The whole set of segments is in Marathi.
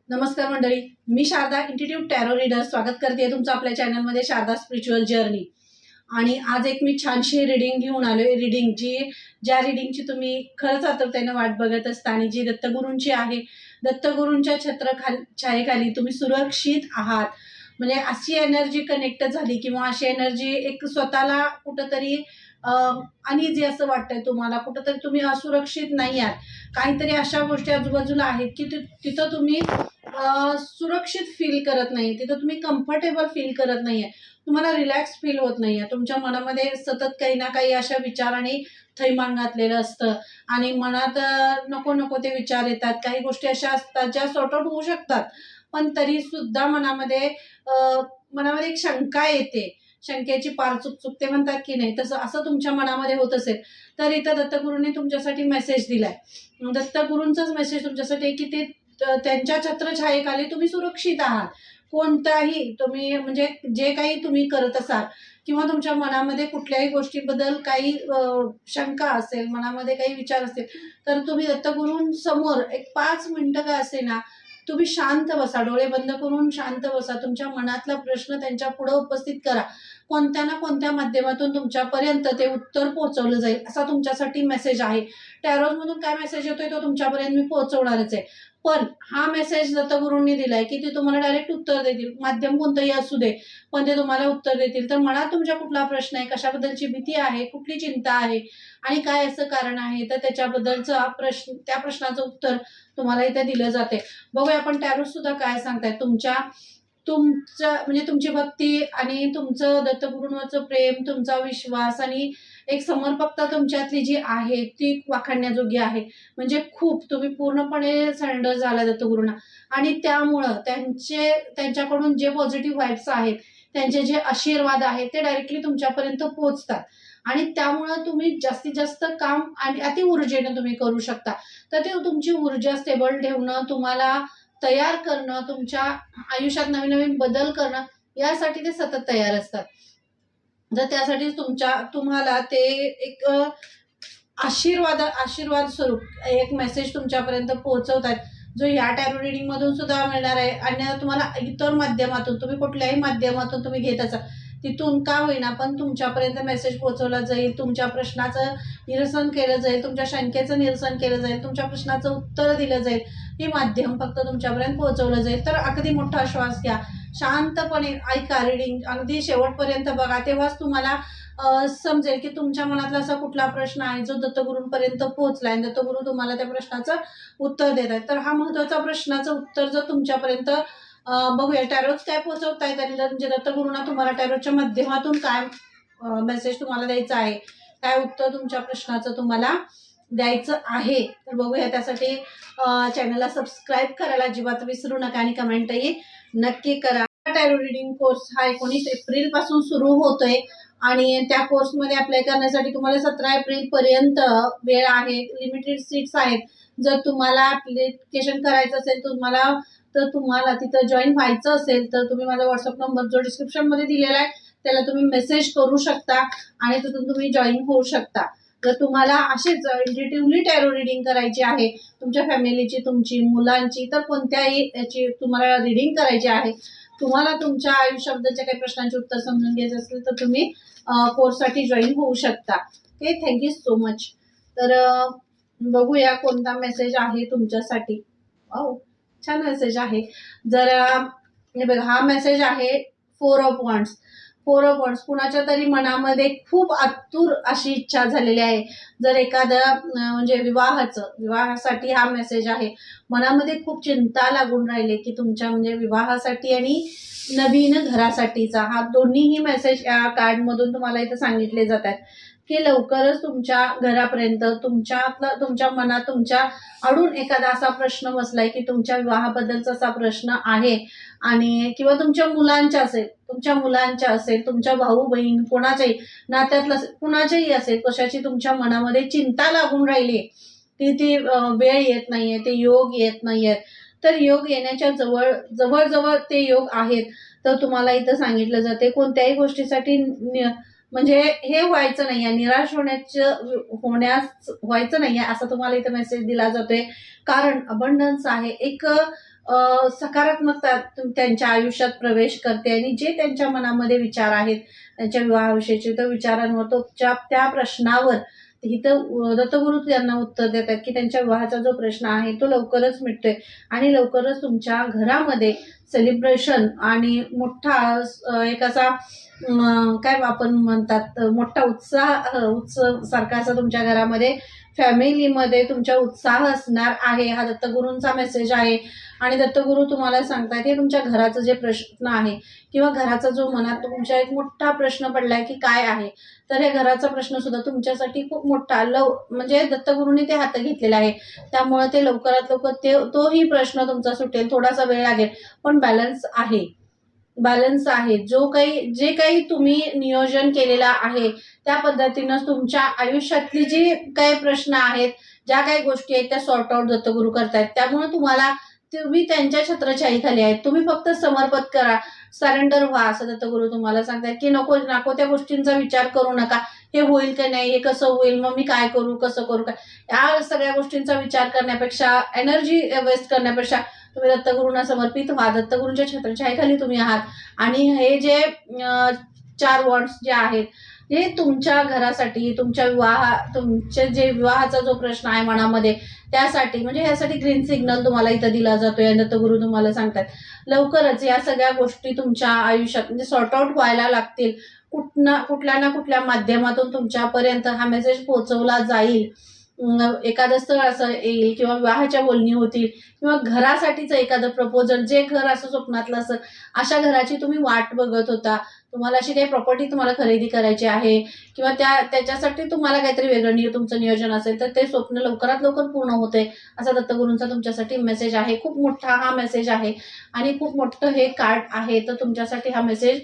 नमस्कार मंडळी, मी शारदा इंट्युटिव्ह टॅरो रीडर स्वागत करते तुमचं आपल्या चॅनलमध्ये शारदा स्पिरिच्युअल जर्नी। आणि आज एक मी छानशी रीडिंग घेऊन आलोय। ज्या रीडिंगची तुम्ही खरंच आतुरतेने वाट बघत असता आणि जी दत्तगुरूंची आहे। दत्तगुरूंच्या छायेखाली तुम्ही सुरक्षित आहात, म्हणजे अशी एनर्जी कनेक्ट झाली किंवा अशी एनर्जी एक स्वतःला कुठंतरी अनइझी असं वाटतंय तुम्हाला, कुठंतरी तुम्ही असुरक्षित नाही आहात। काहीतरी अशा गोष्टी आजूबाजूला आहेत की तिथं तुम्ही सुरक्षित फील करत नाही, तिथं तुम्ही कम्फर्टेबल फील करत नाहीये, तुम्हाला रिलॅक्स फील होत नाहीये। तुमच्या मनामध्ये सतत काही ना काही अशा विचारांनी थैमान घातलेलं असतं आणि मनात नको नको ते विचार येतात। काही गोष्टी अशा असतात ज्या सॉर्ट आउट होऊ शकतात, पण तरी सुद्धा मनामध्ये एक शंका येते। शंकेची पार चुकते म्हणतात की नाही, तसं असं तुमच्या मनामध्ये होत असेल तर इथं दत्तगुरूंनी तुमच्यासाठी मेसेज दिलाय। दत्तगुरूंचाच मेसेज तुमच्यासाठी आहे की ते त्यांच्या छत्रछायेखाली तुम्ही सुरक्षित आहात। कोणताही तुम्ही म्हणजे जे काही तुम्ही करत असाल किंवा तुमच्या मनामध्ये कुठल्याही गोष्टीबद्दल काही शंका असेल, मनामध्ये काही विचार असतील, तर तुम्ही दत्तगुरूंसमोर एक 5 मिनिटं का असेना तुम्ही शांत बसा, डोळे बंद करून शांत बसा। तुमच्या मनातला प्रश्न त्यांच्या पुढे उपस्थित करा। कोणत्या ना कोणत्या माध्यमातून तुमच्यापर्यंत ते उत्तर पोहोचवलं जाईल असा तुमच्यासाठी मेसेज आहे। टॅरोमधून काय मेसेज येतोय तो तुमच्यापर्यंत मी पोहोचवणारच आहे, पण हा मेसेज दत्तगुरूंनी दिलाय की ते तुम्हाला डायरेक्ट उत्तर देतील। माध्यम कोणतंही असू दे, पण ते तुम्हाला उत्तर देतील। तर मनात तुमच्या कुठला प्रश्न आहे, कशाबद्दलची भीती आहे, कुठली चिंता आहे आणि काय असं कारण आहे, तर त्याच्याबद्दलचा त्या प्रश्नाचं उत्तर तुम्हाला इथे दिलं जाते। बघूया आपण टॅरो सुद्धा काय सांगतायत। तुमचं म्हणजे तुमची भक्ती आणि तुमचं दत्तगुरूंवरचं प्रेम, तुमचा विश्वास आणि एक समर्पकता तुमच्यातली जी आहे ती वाखाणण्याजोगी आहे। म्हणजे खूप तुम्ही पूर्णपणे सरेंडर झाला दत्तगुरूंना आणि त्यामुळं त्यांच्याकडून जे पॉझिटिव्ह व्हाइब्स आहेत, त्यांचे जे आशीर्वाद आहेत ते डायरेक्टली तुमच्यापर्यंत पोहोचतात आणि त्यामुळं तुम्ही जास्तीत जास्त काम आणि अति ऊर्जेने तुम्ही करू शकता। तर ते तुमची ऊर्जा स्टेबल ठेवणं, तुम्हाला तयार करणं, तुमच्या आयुष्यात नवीन नवीन बदल करणं, यासाठी ते सतत तयार असतात। तर त्यासाठी तुम्हाला ते एक आशीर्वाद स्वरूप एक मेसेज तुमच्यापर्यंत पोहोचवतात, जो या टॅरो रीडिंग मधून सुद्धा मिळणार आहे। आणि तुम्हाला इतर माध्यमातून, तुम्ही कुठल्याही माध्यमातून तुम्ही घेत असाल तिथून का होईना पण तुमच्यापर्यंत मेसेज पोहोचवला जाईल। तुमच्या प्रश्नाचं निरसन केलं जाईल, तुमच्या शंकेचं निरसन केलं जाईल, तुमच्या प्रश्नाचं उत्तर दिलं जाईल। हे माध्यम फक्त तुमच्यापर्यंत पोहोचवलं जाईल। तर अगदी मोठा श्वास घ्या, शांतपणे ऐका, रीडिंग अगदी शेवटपर्यंत बघा, तेव्हाच तुम्हाला समजेल की तुमच्या मनातला असा कुठला प्रश्न आहे जो दत्तगुरूंपर्यंत पोहोचलाय आणि दत्तगुरू तुम्हाला त्या प्रश्नाचं उत्तर देत आहेत। तर हा महत्वाचा प्रश्नाचं उत्तर जर तुमच्यापर्यंत बघूया टॅरोच काय पोहोचवतायत आणि म्हणजे दत्तगुरूंना तुम्हाला टॅरोच्या माध्यमातून काय मेसेज तुम्हाला द्यायचा आहे, काय उत्तर तुमच्या प्रश्नाचं तुम्हाला द्यायचं आहे। तर बघूया, त्यासाठी चॅनलला सबस्क्राईब करायला अजिबात विसरू नका आणि कमेंटही नक्की करा। टॅरो रीडिंग कोर्स हा 19 एप्रिल पासून सुरू होतोय आणि त्या कोर्समध्ये अप्लाय करण्यासाठी तुम्हाला 17 एप्रिल पर्यंत वेळ आहे। लिमिटेड सीट्स आहेत। जर तुम्हाला ऍप्लिकेशन करायचं असेल तर तुम्हाला तिथं जॉईन व्हायचं असेल तर तुम्ही माझा व्हॉट्सअप नंबर जो डिस्क्रिप्शन मध्ये दिलेला आहे त्याला तुम्ही मेसेज करू शकता आणि तिथून तुम्ही जॉईन होऊ शकता। जर तुम्हाला अशीच इंट्युटिव्हली टॅरो रीडिंग करायची आहे, तुमच्या फॅमिलीची, तुमची मुलांची, तर कोणत्याही याची तुम्हाला रीडिंग करायची आहे, तुम्हाला तुमच्या आयुष्याबद्दलच्या काही प्रश्नांचे उत्तर समजून घ्यायचे असेल तर तुम्ही कोर्ससाठी जॉईन होऊ शकता। Okay, thank you so much. तर बघूया कोणता मेसेज आहे तुमच्यासाठी। छान मेसेज आहे। जर हे बघा, हा मेसेज आहे 4 ऑफ वॉन्ड्स। 4 ऑफ वॉन्ड्स, कुणाच्या तरी मनामध्ये खूप आतुर अशी इच्छा झालेली आहे। जर एखाद्या म्हणजे विवाहासाठी हा मेसेज आहे। मनामध्ये खूप चिंता लागून राहिली की तुमच्या म्हणजे विवाहासाठी आणि नवीन घरासाठीचा, हा दोन्हीही मेसेज या कार्ड मधून तुम्हाला इथे सांगितले जातात की लवकरच तुमच्या घरापर्यंत तुमच्या मनात तुमच्या अडून एखादा असा प्रश्न बसलाय की तुमच्या विवाहाबद्दलचा असा प्रश्न आहे आणि किंवा तुमच्या मुलांच्या असेल, तुमच्या भाऊ बहीण कोणाच्याही नात्यातलं कुणाच्याही असेल, कशाची तुमच्या मनामध्ये चिंता लागून राहिली की ती वेळ येत नाहीये, ते योग येत नाहीयेत। तर योग येण्याच्या जवळ ते योग आहेत। तर तुम्हाला इथं सांगितलं जाते कोणत्याही गोष्टीसाठी म्हणजे हे व्हायचं नाहीये, निराश व्हायचं नाहीये असं तुम्हाला इथं मेसेज दिला जातोय। कारण अबंडन्स आहे, एक सकारात्मकता त्यांच्या आयुष्यात प्रवेश करते आणि जे त्यांच्या मनामध्ये विचार आहेत त्यांच्या विवाहाविषयीचे त्या विचारांवर त्या प्रश्नावर इथं दत्तगुरु त्यांना उत्तर देतात की त्यांच्या विवाहाचा जो प्रश्न आहे तो लवकरच मिटतोय आणि लवकरच तुमच्या घरामध्ये सेलिब्रेशन आणि मोठा एक असा काय आपण म्हणतात मोठा उत्सव सारखा असा तुमच्या घरामध्ये फॅमिलीमध्ये तुमच्या उत्साह असणार आहे. हा दत्तगुरूंचा मेसेज आहे आणि दत्तगुरू तुम्हाला सांगतायत हे तुमच्या घराचं जे प्रश्न आहे किंवा घराचा जो मनात तुमच्या एक मोठा प्रश्न पडलाय की काय आहे, तर हे घराचा प्रश्न सुद्धा तुमच्यासाठी खूप मोठा म्हणजे दत्तगुरूंनी ते हातात घेतलेला आहे. त्यामुळे ते लवकरात लवकर तोही प्रश्न तुमचा सुटेल. थोडासा वेळ लागेल पण बॅलन्स आहे. जे काही तुम्ही नियोजन केलेलं आहे त्या पद्धतीनं तुमच्या आयुष्यातली जी काही प्रश्न आहेत, ज्या काही गोष्टी आहेत त्या सॉर्ट आउट दत्तगुरू करतायत. त्यामुळे तुम्ही त्यांच्या छत्रछाईखाली आहेत. तुम्ही फक्त समर्पित करा, सरेंडर व्हा असं दत्तगुरू तुम्हाला सांगतायत की नको त्या गोष्टींचा विचार करू नका. हे होईल का नाही, हे कसं होईल, मग मी काय करू, कसं करू काय, या सगळ्या गोष्टींचा विचार करण्यापेक्षा, एनर्जी वेस्ट करण्यापेक्षा तुम्ही दत्तगुरूंना समर्पित व्हा. दत्तगुरूंच्या छत्रछाईखाली तुम्ही आहात आणि हे जे 4 वॉर्ड्स जे आहेत हे तुमच्या घरासाठी, तुमचे जे विवाहाचा जो प्रश्न आहे मनामध्ये त्यासाठी, म्हणजे यासाठी ग्रीन सिग्नल तुम्हाला इथं दिला जातोय. दत्तगुरू तुम्हाला सांगतात लवकरच या सगळ्या गोष्टी तुमच्या आयुष्यात म्हणजे सॉर्ट आउट व्हायला लागतील. कुठल्या ना कुठल्या माध्यमातून तुमच्यापर्यंत हा मेसेज पोहोचवला जाईल. एखादं स्थळ असं येईल किंवा विवाहाच्या बोलणी होतील किंवा घरासाठीचं एखादं प्रपोजल, जे घर असं स्वप्नातलं असं, अशा घराची तुम्ही वाट बघत होता, तुम्हाला अशी काही प्रॉपर्टी तुम्हाला खरेदी करायची आहे किंवा त्याच्यासाठी तुम्हाला काहीतरी वेगळं तुमचं नियोजन असेल तर ते स्वप्न लवकरात लवकर पूर्ण होते असा दत्तगुरूंचा तुमच्यासाठी मेसेज आहे. खूप मोठा हा मेसेज आहे आणि खूप मोठं हे कार्ड आहे. तर तुमच्यासाठी हा मेसेज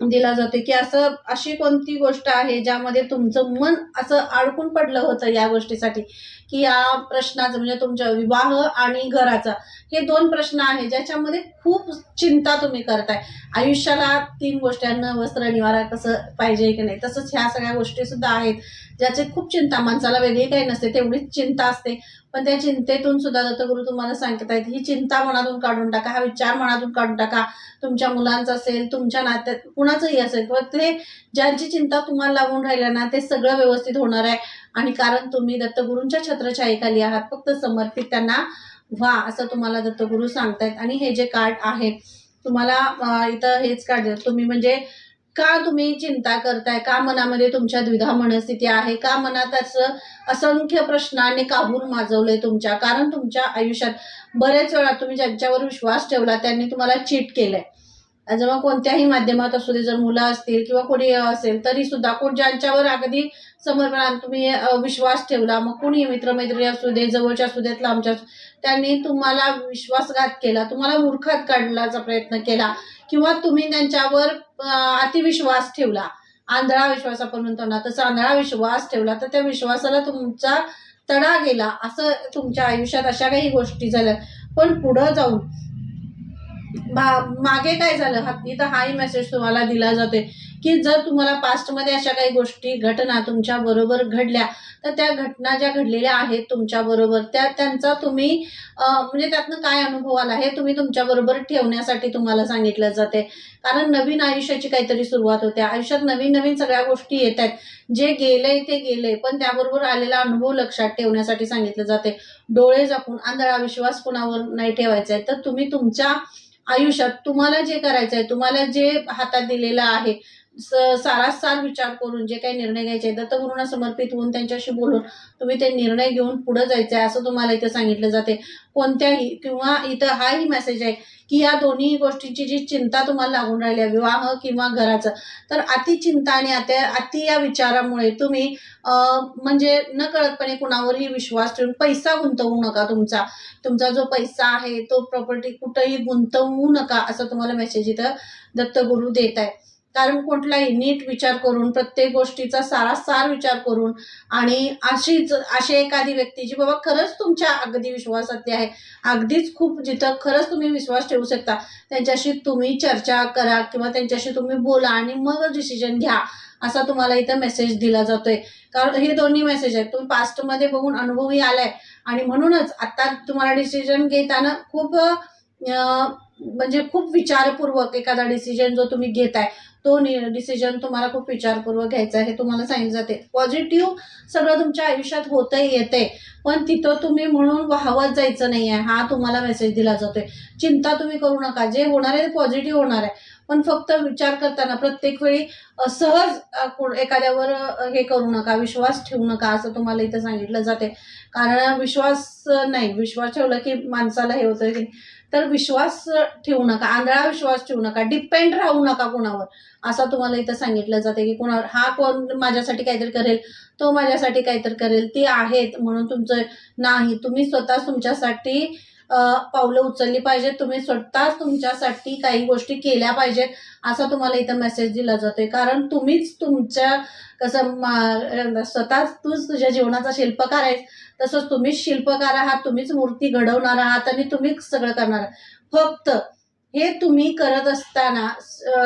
दिला जातो की अशी कोणती गोष्ट आहे ज्यामध्ये तुमचं मन असं अडकून पडलं होतं या गोष्टीसाठी, की या प्रश्नाचं म्हणजे तुमच्या विवाह आणि घराचा हे 2 प्रश्न आहे ज्याच्यामध्ये खूप चिंता तुम्ही करताय. आयुष्याला 3 गोष्टी अन्न, वस्त्र, निवारा कसं पाहिजे की नाही, तसंच ह्या सगळ्या गोष्टी सुद्धा आहेत ज्याची खूप चिंता, माणसाला वेगळी काही नसते तेवढीच चिंता असते. पण त्या चिंतेतून सुद्धा दत्तगुरू तुम्हाला सांगत आहेत ही चिंता मनातून काढून टाका, हा विचार मनातून काढून टाका. तुमच्या मुलांचा असेल, तुमच्या नात्यात कुणाचंही असेल, पण ते ज्यांची चिंता तुम्हाला लागून राहिल्या ना ते सगळं व्यवस्थित होणार आहे. आणि कारण तुम्ही दत्तगुरूंच्या छत्रछाईखाली आहात, फक्त समर्पित त्यांना व्हा असं तुम्हाला दत्तगुरू सांगतायत. आणि हे जे कार्ड आहे तुम्हाला इथं हेच कार्ड तुम्ही म्हणजे का तुम्ही चिंता करताय, का मनामध्ये तुमच्या द्विधा मनस्थिती आहे, का मनात असं असंख्य प्रश्नांनी काबून माजवलंय तुमच्या, कारण तुमच्या आयुष्यात बरेच वेळा तुम्ही ज्यांच्यावर विश्वास ठेवला त्यांनी तुम्हाला चीट केलंय. जेव्हा कोणत्याही माध्यमात असू दे, जर मुलं असतील किंवा कोणी असेल तरी सुद्धा ज्यांच्यावर अगदी समर्पणाने तुम्ही विश्वास ठेवला, मग कोणी मित्रमैत्रिणी असू दे, जवळच्या असू देत, लांबच्या, त्यांनी तुम्हाला विश्वासघात केला, तुम्हाला मूर्खात काढण्याचा प्रयत्न केला किंवा तुम्ही त्यांच्यावर अतिविश्वास ठेवला, आंधळा विश्वास आपण म्हणतो ना, तसा आंधळा विश्वास ठेवला, तर त्या विश्वासाला तुमचा तडा गेला. असं तुमच्या आयुष्यात अशा काही गोष्टी झाल्या. पण पुढं जाऊन मागे काय झालं, इथं हाही मेसेज तुम्हाला दिला जातोय की जर तुम्हाला पास्टमध्ये अशा काही गोष्टी, घटना तुमच्या बरोबर घडल्या, तर त्या घटना ज्या घडलेल्या आहेत तुमच्या बरोबर त्यांचा तुम्ही म्हणजे त्यातनं काय अनुभव आला हे तुम्ही तुमच्या बरोबर ठेवण्यासाठी तुम्हाला सांगितलं जाते. कारण नवीन आयुष्याची काहीतरी सुरुवात होते. आयुष्यात नवीन नवीन सगळ्या गोष्टी येत आहेत. जे गेलंय ते गेलंय, पण त्याबरोबर आलेला अनुभव लक्षात ठेवण्यासाठी सांगितलं जाते. डोळे झाकून आंधळा विश्वास कुणावर नाही ठेवायचा आहे. तर तुम्ही तुमच्या आयुष्यात तुम्हाला जे करायचं आहे, तुम्हाला जे हातात दिलेलं आहे, सारासार विचार करून जे काही निर्णय घ्यायचे दत्तगुरूंना समर्पित होऊन त्यांच्याशी बोलून तुम्ही ते निर्णय घेऊन पुढे जायचं आहे असं तुम्हाला इथे सांगितलं जाते. कोणत्याही किंवा इथं हाही मेसेज आहे की या दोन्ही गोष्टींची जी चिंता तुम्हाला लागून राहिली आहे, विवाह किंवा घराचं, तर अतिचिंता आणि अति या विचारामुळे तुम्ही म्हणजे नकळतपणे कुणावरही विश्वास ठेवून पैसा गुंतवू नका. तुमचा जो पैसा आहे तो प्रॉपर्टी कुठेही गुंतवू नका असं तुम्हाला मेसेज इथं दत्तगुरू देत आहे. कारण कुठलाही नीट विचार करून, प्रत्येक गोष्टीचा सारासार विचार करून आणि अशी एखादी व्यक्ती जी बाबा खरंच तुमच्या अगदी विश्वासातली आहे, अगदीच खूप जिथं खरंच तुम्ही विश्वास ठेवू शकता, त्यांच्याशी तुम्ही चर्चा करा किंवा त्यांच्याशी तुम्ही बोला आणि मग डिसिजन घ्या. असा तुम्हाला इथं मेसेज दिला जातोय. कारण हे दोन्ही मेसेज आहेत. तुम्ही पास्टमध्ये बघून अनुभवही आलाय आणि म्हणूनच आता तुम्हाला डिसिजन घेताना खूप म्हणजे खूप विचारपूर्वक एखादा डिसिजन जो तुम्ही घेताय तो डिसिजन तुम्हाला खूप विचारपूर्वक घ्यायचा आहे, हे तुम्हाला सांगितलं जाते. पॉझिटिव्ह सगळं तुमच्या आयुष्यात होतंय येते, पण तिथं तुम्ही म्हणून वाहवत जायचं नाही आहे, हा तुम्हाला मेसेज दिला जातोय. चिंता तुम्ही करू नका, जे होणार आहे ते पॉझिटिव्ह होणार आहे, पण फक्त विचार करताना प्रत्येक वेळी सहज एखाद्यावर हे करू नका, विश्वास ठेवू नका, असं तुम्हाला इथं सांगितलं जाते. कारण विश्वास ठेवला की माणसाला हे होतं की, तर विश्वास ठेवू नका, आंधळा विश्वास ठेवू नका, डिपेंड राहू नका कुणावर, असं तुम्हाला इथं सांगितलं जाते की कुणावर हा कोण माझ्यासाठी काहीतरी करेल, तो माझ्यासाठी काहीतरी करेल, ती आहेत म्हणून तुमचं नाही. तुम्ही स्वतः तुमच्यासाठी पावलं उचलली पाहिजेत, तुम्ही स्वतःच तुमच्यासाठी काही गोष्टी केल्या पाहिजेत, असा तुम्हाला इथं मेसेज दिला जातोय. कारण तुम्हीच तुमच्या स्वतःच तूच तुझ्या जीवनाचा शिल्पकार आहेस, तसंच तुम्हीच शिल्पकार आहात, तुम्हीच मूर्ती घडवणार आहात आणि तुम्हीच सगळं करणार आहात. फक्त हे तुम्ही करत असताना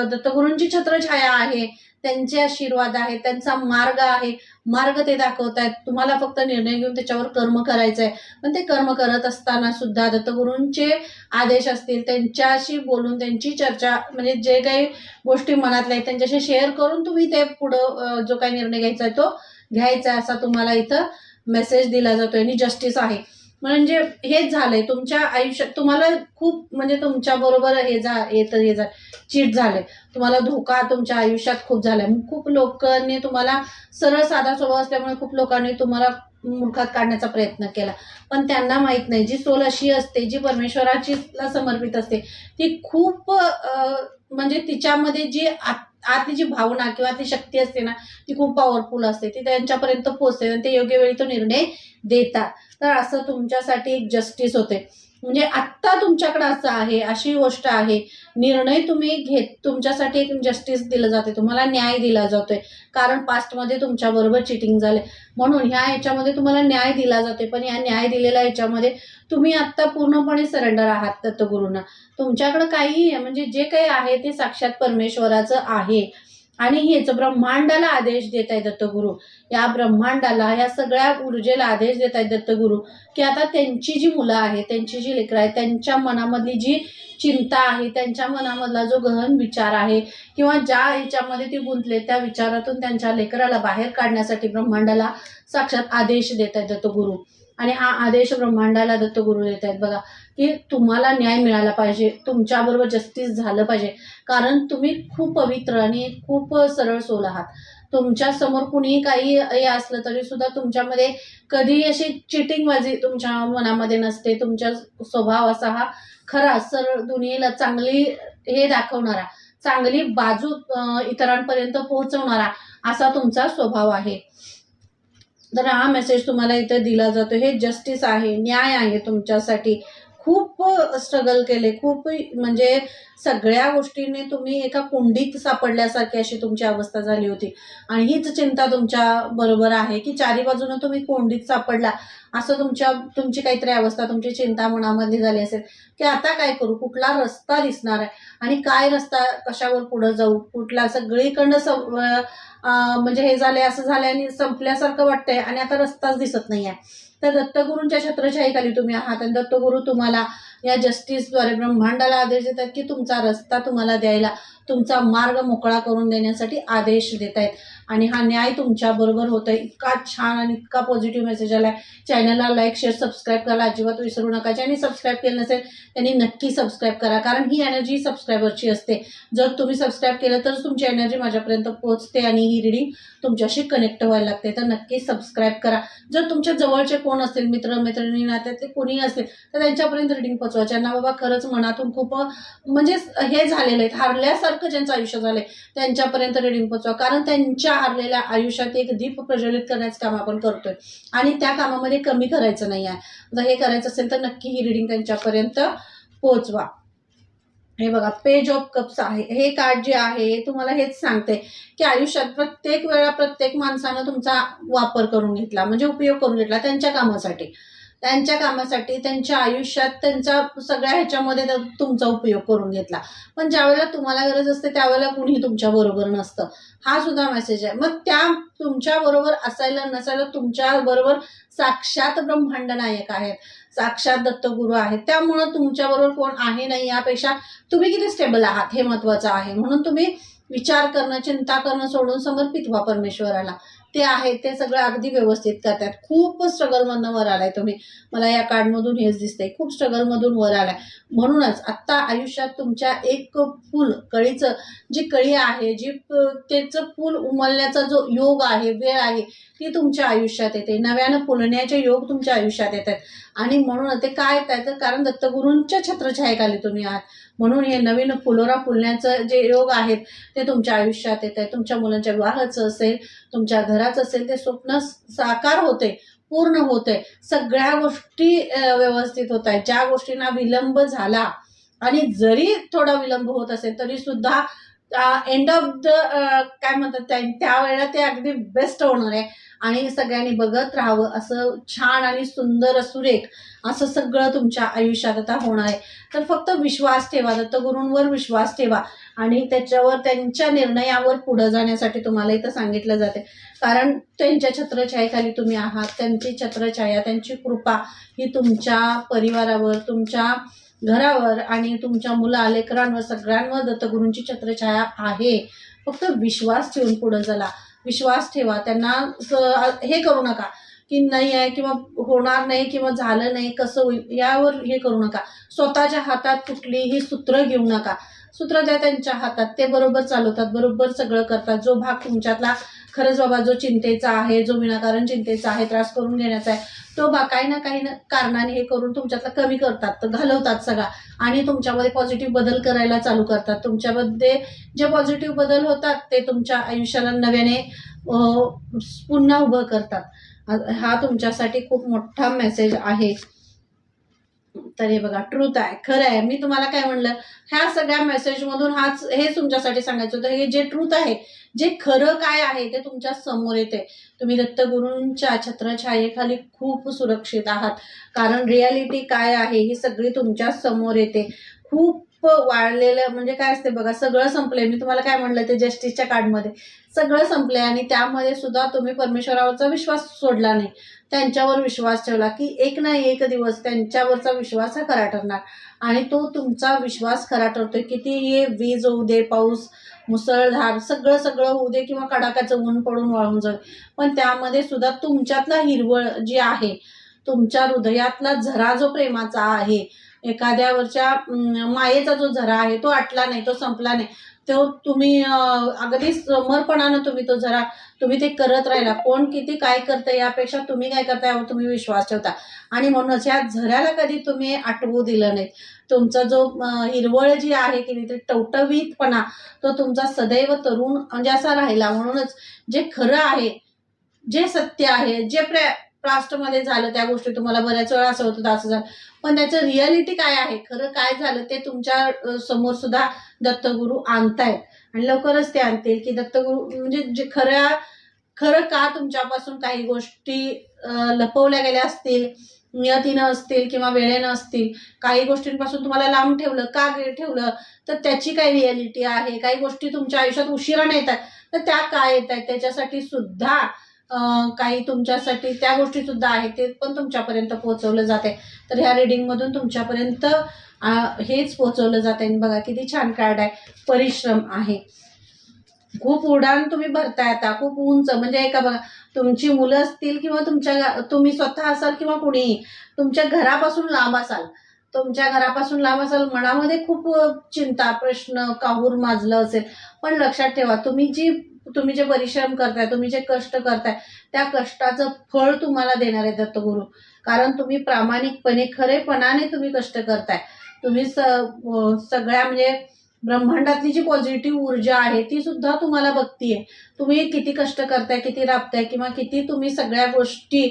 दत्तगुरूंची छत्रछाया आहे, त्यांचे आशीर्वाद आहेत, त्यांचा मार्ग आहे, मार्ग ते दाखवतायत. तुम्हाला फक्त निर्णय घेऊन त्याच्यावर कर्म करायचं आहे. पण ते कर्म करत असताना सुद्धा दत्तगुरूंचे आदेश असतील, त्यांच्याशी बोलून त्यांची चर्चा म्हणजे जे काही गोष्टी मनातल्या आहेत त्यांच्याशी शेअर करून तुम्ही ते पुढं जो काही निर्णय घ्यायचा आहे तो घ्यायचा आहे, असा तुम्हाला इथं मेसेज दिला जातोय. आणि जस्टिस आहे म्हणजे हेच झालंय तुमच्या आयुष्यात. तुम्हाला खूप म्हणजे तुमच्या बरोबर हे चीट झालंय, तुम्हाला धोका तुमच्या आयुष्यात खूप झालाय. खूप लोकांनी तुम्हाला, सरळ साधा स्वभाव असल्यामुळे खूप लोकांनी तुम्हाला मूर्खात काढण्याचा प्रयत्न केला, पण त्यांना माहित नाही जी सोल अशी असते, जी परमेश्वराला समर्पित असते, ती खूप म्हणजे तिच्यामध्ये जी आतली जी भावना किंवा ती शक्ती असते ना, ती खूप पॉवरफुल असते, ती त्यांच्यापर्यंत पोहोचते आणि ते योग्य वेळी तो निर्णय देतात. तर असं तुमच्यासाठी एक जस्टिस होते. म्हणजे आत्ता तुमच्याकडे असं आहे, अशी गोष्ट आहे, निर्णय तुम्ही तुमच्यासाठी एक जस्टिस दिलं जाते, तुम्हाला न्याय दिला जातोय. कारण पास्टमध्ये तुमच्याबरोबर चिटिंग झाले, म्हणून ह्या ह्याच्यामध्ये तुम्हाला न्याय दिला जाते. पण या न्याय दिलेल्या ह्याच्यामध्ये तुम्ही आत्ता पूर्णपणे सरेंडर आहात दत्तगुरूंना. तुमच्याकडे काही म्हणजे जे काही आहे ते साक्षात परमेश्वराचं आहे. आणि हेच ब्रह्मांडाला आदेश देत आहे दत्तगुरू, या ब्रह्मांडाला, या सगळ्या ऊर्जेला आदेश देत आहेत दत्तगुरू, की आता त्यांची जी मुलं आहेत, त्यांची जी लेकरं आहेत, त्यांच्या मनामधली जी चिंता आहे, त्यांच्या मनामधला जो गहन विचार आहे किंवा ज्या ह्याच्यामध्ये ते गुंतले, त्या विचारातून त्यांच्या लेकराला बाहेर काढण्यासाठी ब्रह्मांडाला साक्षात आदेश देत आहेत दत्तगुरू. आणि हा आदेश ब्रह्मांडाला दत्तगुरू देत आहेत बघा, की तुम्हाला न्याय मिळाला पाहिजे, तुमच्याबरोबर जस्टिस झालं पाहिजे. कारण तुम्ही खूप पवित्र आणि खूप सरळ सोल आहात. तुमच्या समोर कुणीही काही हे असलं तरी सुद्धा तुमच्यामध्ये कधी अशी चिटिंगबाजी तुमच्या मनामध्ये नसते. तुमचा स्वभाव असा हा खरा, सरळ, दुनियेला चांगली हे दाखवणारा, चांगली बाजू इतरांपर्यंत पोहोचवणारा असा तुमचा स्वभाव आहे. तर हा मेसेज तुम्हाला इथे दिला जातो. हे जस्टिस आहे, न्याय आहे तुमच्यासाठी. खूप स्ट्रगल केले, खूप म्हणजे सगळ्या गोष्टींनी तुम्ही एका कुंडीत सापडल्यासारखी अशी तुमची अवस्था झाली होती. आणि हीच चिंता तुमच्या बरोबर आहे, की चारी बाजूनं तुम्ही कोंडीत सापडला, असं तुमची काहीतरी अवस्था, तुमची चिंता मनामध्ये झाली असेल, की आता काय करू, कुठला रस्ता दिसणार आहे आणि काय रस्ता, कशावर पुढे जाऊ, कुठला, सगळीकडनं म्हणजे हे झालंय, असं झालंय आणि संपल्यासारखं वाटतंय आणि आता रस्ताच दिसत नाहीये. तर दत्तगुरूंच्या छत्रछायेखाली तुम्ही आहात आणि दत्तगुरू तुम्हाला या जस्टिसद्वारे ब्रह्मांडाला आदेश देतात, की तुमचा रस्ता तुम्हाला द्यायला, तुमचा मार्ग मोकळा करून देण्यासाठी आदेश देत आहेत. आणि हा न्याय तुमच्याबरोबर होतोय. इतका छान आणि इतका पॉझिटिव्ह मेसेज आलाय. चॅनलला लाईक, शेअर, सबस्क्राईब करायला अजिबात विसरू नका. ज्यांनी सबस्क्राईब केलं नसेल त्यांनी नक्की सबस्क्राईब करा, कारण ही एनर्जी सबस्क्रायबरची असते. जर तुम्ही सबस्क्राईब केलं तरच तुमची एनर्जी माझ्यापर्यंत पोहोचते आणि ही रीडिंग तुमच्याशी कनेक्ट व्हायला लागते. तर नक्की सबस्क्राईब करा. जर तुमच्या जवळचे कोण असतील, मित्र मैत्रिणी, नात्यातले कोणी असतील, तर त्यांच्यापर्यंत रीडिंग पोहोचवा, ज्यांना बाबा खरंच मनातून खूप म्हणजे हे झालेलं आहे, हारल्यासारखं ज्यांचं आयुष्य झालंय, त्यांच्यापर्यंत रीडिंग पोहोचवा. कारण त्यांच्या हारलेल्या आयुष्यात एक दीप प्रज्वलित करण्याचं काम आपण करतोय आणि त्या कामामध्ये कमी करायचं नाही आहे. जर हे करायचं असेल तर नक्की ही रीडिंग त्यांच्यापर्यंत पोहोचवा. हे बघा, पेज ऑफ कप्स आहे. हे कार्ड जे आहे तुम्हाला हेच सांगते, की आयुष्यात प्रत्येक वेळा प्रत्येक माणसानं तुमचा वापर करून घेतला, म्हणजे उपयोग करून घेतला त्यांच्या कामासाठी. त्यांच्या कामासाठी, त्यांच्या आयुष्यात, त्यांच्या सगळ्या ह्याच्यामध्ये तुमचा उपयोग करून घेतला. पण ज्यावेळेला तुम्हाला गरज असते त्यावेळेला कुणीही तुमच्याबरोबर नसतं. हा सुद्धा मेसेज आहे. मग त्या तुमच्याबरोबर असायला नसायला तुमच्याबरोबर साक्षात ब्रह्मांड नायक आहेत, साक्षात दत्तगुरू आहेत. त्यामुळं तुमच्याबरोबर कोण आहे नाही यापेक्षा तुम्ही किती स्टेबल आहात हे महत्त्वाचं आहे. म्हणून तुम्ही विचार करणं, चिंता करणं सोडून समर्पित व्हा परमेश्वराला. ते आहे ते सगळं अगदी व्यवस्थित करतात. खूप स्ट्रगलमधनं वर आलाय तुम्ही. मला या कार्डमधून हेच दिसतंय. खूप स्ट्रगलमधून वर आलाय. म्हणूनच आत्ता आयुष्यात तुमच्या एक फूल कळीचं जी कळी आहे, जी त्याचं फूल उमलण्याचा जो योग आहे, वेळ आहे, ती तुमच्या आयुष्यात येते. नव्यानं फुलण्याचे योग तुमच्या आयुष्यात येतात. आणि म्हणून ते काय येतात तर कारण दत्तगुरूंच्या छत्रछायेखाली तुम्ही आहात. म्हणून हे नवीन फुलोरा फुलण्याचं जे योग आहेत ते तुमच्या आयुष्यात येत आहे. तुमच्या मुलांच्या विवाहाचं असेल, तुमच्या घराचं असेल, ते स्वप्न साकार होते, पूर्ण होते. सगळ्या गोष्टी व्यवस्थित होत आहेत. ज्या गोष्टींना विलंब झाला आणि जरी थोडा विलंब होत असेल तरी सुद्धा एंड ऑफ द काय म्हणतात त्यावेळेला ते अगदी बेस्ट होणार आहे. आणि सगळ्यांनी बघत राहावं असं छान आणि सुंदर सुरेख असं सगळं तुमच्या आयुष्यात आता होणार आहे. तर फक्त विश्वास ठेवा, दत्तगुरूंवर विश्वास ठेवा आणि त्याच्यावर त्यांच्या निर्णयावर पुढे जाण्यासाठी तुम्हाला इथं सांगितलं जाते. कारण त्यांच्या छत्रछायेखाली तुम्ही आहात. त्यांची छत्रछाया, त्यांची कृपा ही तुमच्या परिवारावर, तुमच्या घरावर आणि तुमच्या लेकरांवर सगळ्यांवर दत्तगुरूंची छत्रछाया आहे. फक्त विश्वास ठेवून पुढे चला. विश्वास ठेवा. त्यांना हे करू नका की नाही आहे किंवा होणार नाही किंवा झालं नाही कसं होईल यावर हे करू नका. स्वतःच्या हातात कुठलीही सूत्र घेऊ नका. सूत्र द्या त्यांच्या हातात. ते बरोबर चालवतात, बरोबर सगळं करतात. जो भाग तुमच्यातला खरंच बाबा जो चिंतेचा आहे, जो विनाकारण चिंतेचा आहे, त्रास करून घेण्याचा आहे, तो काही ना काही कारणाने हे करून तुमच्यातला कमी करतात, तर घालवतात सगळा आणि तुमच्यामध्ये पॉझिटिव्ह बदल करायला चालू करतात. तुमच्यामध्ये जे पॉझिटिव्ह बदल होतात ते तुमच्या आयुष्याला नव्याने पुन्हा उभं करतात. हा तुमच्यासाठी खूप मोठा मेसेज आहे. तर हे बघा ट्रूथ आहे, खरं आहे. मी तुम्हाला काय म्हणलं, ह्या सगळ्या मेसेजमधून हे तुमच्यासाठी सांगायचं होतं. हे जे ट्रूथ आहे, जे खरं काय आहे ते तुमच्या समोर येते. तुम्ही दत्तगुरूंच्या छत्रछायेखाली खूप सुरक्षित आहात. कारण रियालिटी काय आहे ही सगळी तुमच्या समोर येते. खूप वाढलेलं म्हणजे काय असते बघा, सगळं संपलंय. मी तुम्हाला काय म्हणलं ते जस्टिसच्या कार्डमध्ये सगळं संपलंय आणि त्यामध्ये सुद्धा तुम्ही परमेश्वरावरचा विश्वास सोडला नाही. त्यांच्यावर विश्वास ठेवला की एक ना एक दिवस त्यांच्यावरचा विश्वास हा खरा ठरणार आणि तो तुमचा विश्वास खरा ठरतोय. कितीही वीज होऊ दे, पाऊस, मुसळधार सगळं सगळं होऊ दे किंवा कडाक्याचं ऊन पडून वाळून जाईल, पण त्यामध्ये सुद्धा तुमच्यातला हिरवळ जी आहे, तुमच्या हृदयातला झरा जो प्रेमाचा आहे, एखाद्यावरच्या मायेचा जो झरा आहे तो आटला नाही, तो संपला नाही. तो तुम्ही अगदी समर्पणानं तुम्ही ते करत राहिला. कोण किती काय करतं यापेक्षा तुम्ही काय करता यावर तुम्ही विश्वास ठेवता आणि म्हणूनच या झऱ्याला कधी तुम्ही आटवू दिलं नाही. तुमचा जो हिरवळ जी आहे की नाही, ते टवटवीतपणा तो तुमचा सदैव तरुण म्हणजे असा राहिला. म्हणूनच जे खरं आहे, जे सत्य आहे, जे पास्टमध्ये झालं त्या गोष्टी तुम्हाला बऱ्याच वेळा असं होतं असं झालं, पण त्याचं रियालिटी काय आहे, खरं काय झालं ते तुमच्या समोर सुद्धा दत्तगुरू आणतायत आणि लवकरच ते आणतील की दत्तगुरू म्हणजे जे खरं का तुमच्यापासून काही गोष्टी लपवल्या गेल्या असतील, नियतीनं असतील किंवा वेळेनं असतील, काही गोष्टींपासून तुम्हाला लांब ठेवलं का ठेवलं, तर त्याची काय रियालिटी आहे. काही गोष्टी तुमच्या आयुष्यात उशिराने येतात तर त्या काय येत आहेत त्याच्यासाठी सुद्धा काही तुमच्यासाठी त्या गोष्टी सुद्धा आहेत, ते पण तुमच्यापर्यंत पोहोचवलं जाते. तर ह्या रिडिंगमधून तुमच्यापर्यंत हेच पोहोचवलं जाते. बघा किती छान कार्ड आहे. परिश्रम आहे. खूप उडान तुम्ही भरताय आता, खूप उंच म्हणजे का बघा, तुमची मुलं असतील किंवा तुम्ही स्वतः असाल किंवा कुणीही तुमच्या घरापासून लांब असाल, मनामध्ये खूप चिंता, प्रश्न, काहूर माजलं असेल. पण लक्षात ठेवा, तुम्ही जे परिश्रम करताय, तुम्ही जे कष्ट करताय, त्या कष्टाचं फळ तुम्हाला देणार आहे दत्तगुरू. कारण तुम्ही प्रामाणिकपणे, खरेपणाने तुम्ही कष्ट करताय. तुम्ही सगळ्या म्हणजे ब्रह्मांडातली जी पॉझिटिव्ह ऊर्जा आहे ती सुद्धा तुम्हाला बघतीये. तुम्ही किती कष्ट करताय, किती राबताय किंवा किती तुम्ही सगळ्या गोष्टी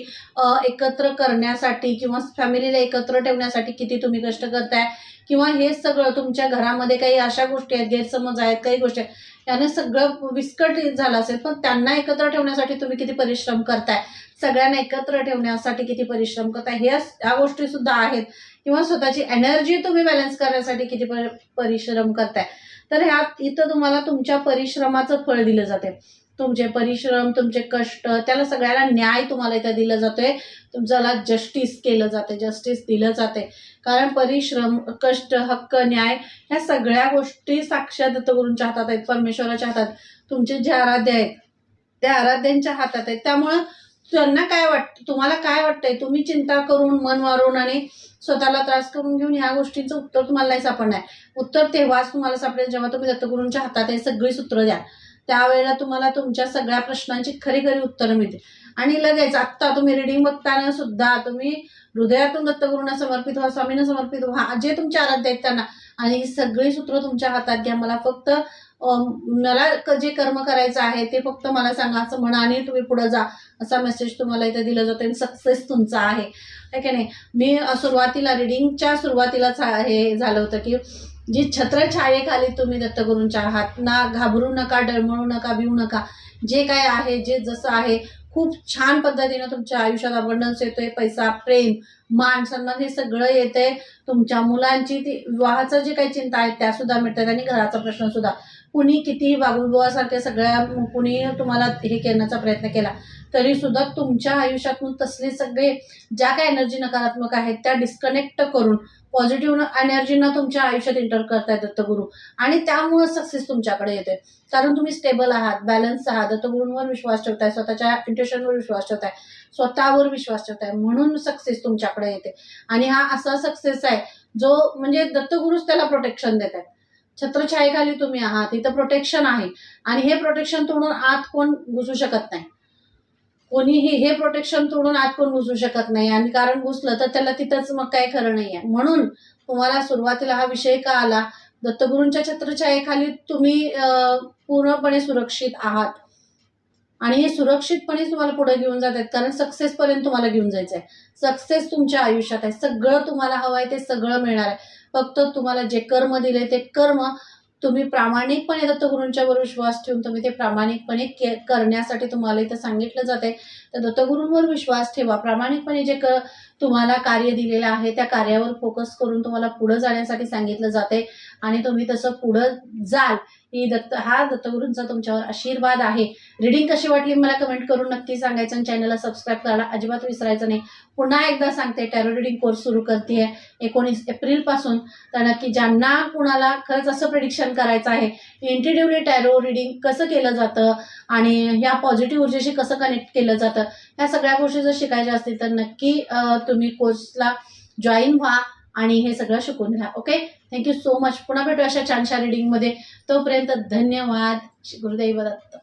एकत्र करण्यासाठी किंवा फॅमिलीला एकत्र ठेवण्यासाठी किती तुम्ही कष्ट करताय किंवा हे सगळं तुमच्या घरामध्ये काही अशा गोष्टी आहेत, गैरसमज आहेत, काही गोष्टी आहेत, याने सगळं विस्कळीत झालं असेल, पण त्यांना एकत्र ठेवण्यासाठी तुम्ही किती परिश्रम करताय, सगळ्यांना एकत्र ठेवण्यासाठी किती परिश्रम करताय, ह्या गोष्टी सुद्धा आहेत. किंवा स्वतःची एनर्जी तुम्ही बॅलन्स करण्यासाठी किती परिश्रम करताय. तर ह्यात इथं तुम्हाला तुमच्या परिश्रमाचं फळ दिलं जाते. तुमचे परिश्रम, तुमचे कष्ट, त्याला सगळ्याला न्याय तुम्हाला इथं दिला जातोय. तुमच्याला जस्टिस केलं जाते, जस्टिस दिलं जाते. कारण परिश्रम, कष्ट, हक्क, न्याय ह्या सगळ्या गोष्टी साक्षात दत्तगुरूंच्या हातात आहेत, परमेश्वराच्या हातात. तुमचे जे आराध्य आहेत त्या आराध्यांच्या हातात आहेत. त्यामुळं त्यांना काय वाटतं, तुम्हाला काय वाटतंय, तुम्ही चिंता करून, मन मारून आणि स्वतःला त्रास करून घेऊन ह्या गोष्टींचं उत्तर तुम्हाला नाही सापडणार. उत्तर तेव्हाच तुम्हाला सापडेल जेव्हा तुम्ही दत्तगुरूंच्या हातात हे सगळी सूत्र द्याल. त्यावेळेला तुम्हाला तुमच्या सगळ्या प्रश्नांची खरी खरी उत्तरं मिळतील. आणि लगेच आत्ता तुम्ही रिडिंग बघताना सुद्धा तुम्ही हृदयातून दत्तगुरूंना समर्पित व्हा, स्वामींना समर्पित व्हा, जे तुमचे आराध्य आहेत त्यांना, आणि ही सगळी सूत्र तुमच्या हातात घ्या. मला फक्त मला जे कर्म करायचं आहे ते फक्त मला सांगा असं म्हणा आणि तुम्ही पुढे जा, असा मेसेज तुम्हाला इथे दिला जातो. आणि सक्सेस तुमचा आहे की नाही. मी सुरुवातीला रिडिंगच्या सुरुवातीलाच हे झालं होतं की जी छत्रछायेखाली तुम्ही दत्तगुरूंच्या आहात, ना घाबरू नका, डळमळू नका, भिवू नका. जे काय आहे, जे जसं आहे, खूप छान पद्धतीनं तुमच्या आयुष्यात अबंडन्स येतोय. पैसा, प्रेम, मान सन्मान हे सगळं येतंय. तुमच्या मुलांची ती विवाहाचं जे काही चिंता आहे त्या सुद्धा मिळतात. आणि घराचा प्रश्न सुद्धा, कुणी कितीही बाबूलबुवासारख्या सगळ्या कुणी तुम्हाला हे करण्याचा प्रयत्न केला तरी सुद्धा तुमच्या आयुष्यातून तसले सगळे ज्या काही एनर्जी नकारात्मक आहेत त्या डिस्कनेक्ट करून पॉझिटिव्ह एनर्जीना तुमच्या आयुष्यात एंटर करतायत दत्तगुरू. आणि त्यामुळे सक्सेस तुमच्याकडे येते. कारण तुम्ही स्टेबल आहात, बॅलन्स आहात, दत्तगुरूंवर विश्वास ठेवताय, स्वतःच्या इंट्युशनवर विश्वास ठेवताय, स्वतःवर विश्वास ठेवताय, म्हणून सक्सेस तुमच्याकडे येते. आणि हा असा सक्सेस आहे जो म्हणजे दत्तगुरूच त्याला प्रोटेक्शन देत आहेत. छत्रछायेखाली तुम्ही आहात, इथं प्रोटेक्शन आहे. आणि हे प्रोटेक्शन तोडून आत कोण घुसू शकत नाही. कोणीही हे प्रोटेक्शन तोडून आत कोण घुसू शकत नाही. आणि कारण घुसलं तर त्याला तिथंच मग काही खरं नाही आहे. म्हणून तुम्हाला सुरुवातीला हा विषय का आला, दत्तगुरूंच्या छत्रछायेखाली तुम्ही पूर्णपणे सुरक्षित आहात. आणि हे सुरक्षितपणे तुम्हाला पुढे घेऊन जात आहेत. कारण सक्सेसपर्यंत तुम्हाला घेऊन जायचं आहे. सक्सेस तुमच्या आयुष्यात आहे. सगळं तुम्हाला हवं आहे ते सगळं मिळणार आहे. फक्त तुम्हाला जे कर्म दिले ते कर्म तुम्ही प्रामाणिकपणे दत्तगुरूंच्यावर विश्वास ठेवून तुम्ही ते प्रामाणिकपणे करण्यासाठी तुम्हाला इथं सांगितलं जाते. तर दत्तगुरूंवर विश्वास ठेवा. प्रामाणिकपणे जे तुम्हाला कार्य दिलेलं आहे त्या कार्यावर फोकस करून तुम्हाला पुढे जाण्यासाठी सांगितलं जाते. आणि तुम्ही तसं पुढं जाल. हा दत्तगुरूंचा तुमच्यावर आशीर्वाद आहे. रिडिंग कशी वाटली मला कमेंट करून नक्की सांगायचं. आणि चॅनलला सबस्क्राईब करायला अजिबात विसरायचं नाही. पुन्हा एकदा सांगते, टॅरो रिडिंग कोर्स सुरू करते 19 एप्रिलपासून. तर नक्की ज्यांना कुणाला खरंच असं प्रेडिक्शन करायचं आहे, इंट्युटिव्हली टॅरो रिडिंग कसं केलं जातं आणि ह्या पॉझिटिव्ह ऊर्जेशी कसं कनेक्ट केलं जातं, ह्या सगळ्या गोष्टी जर शिकायच्या असतील तर नक्की तुम्ही कोर्सला जॉईन व्हा आणि हे सगळं शिकून घ्या. Okay, thank you so much. पुन्हा भेटू अशा छानशा रिडिंगमध्ये. तोपर्यंत धन्यवाद. गुरुदेव दत्त.